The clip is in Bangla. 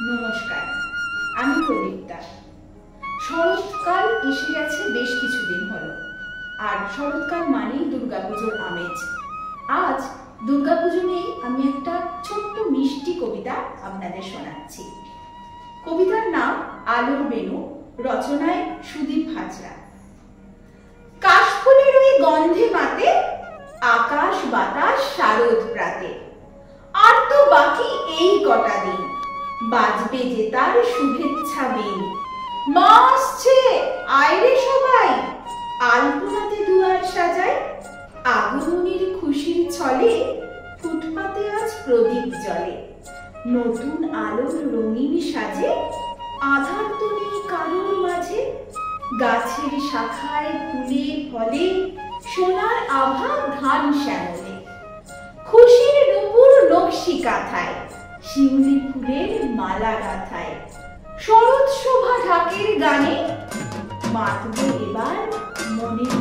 নমস্কার, আমি প্রদীপ্তা। শরৎকাল এসে গেছে বেশ কিছুদিন হলো, আর শরৎকাল মানেই দুর্গাপুজোর আমেজ। আজ দুর্গাপুজো নিয়ে আমি একটা ছোট্ট মিষ্টি কবিতা আপনাদের শোনাচ্ছি। কবিতার নাম আলোর বেনু, রচনায় সুদীপ হাজরা। কাশফুলের ওই গন্ধে মাতে আকাশ বাতাস শারদ প্রাতে, আর তো বাকি এই কটা দিন, বাজবে যে তার শুভেচ্ছা বিন। মা আসছে, আয়রে সবাই, আলপনাতে দুয়ার সাজাই। আগমনীর খুশির ছলে ফুটপাতে আজ প্রদীপ জ্বলে। নতুন আলোর রঙিন সাজে, আধার তো নেই কারোর মাঝে। গাছের শাখায় ফুলে ফলে সোনার আভা ধান শ্যামলে। খুশির নুপুর নকশি কাঁথায়, শিউলি ফুলের মালা গাঁথায়। শরৎ শোভা ঢাকের গানে মাতব এবার মনের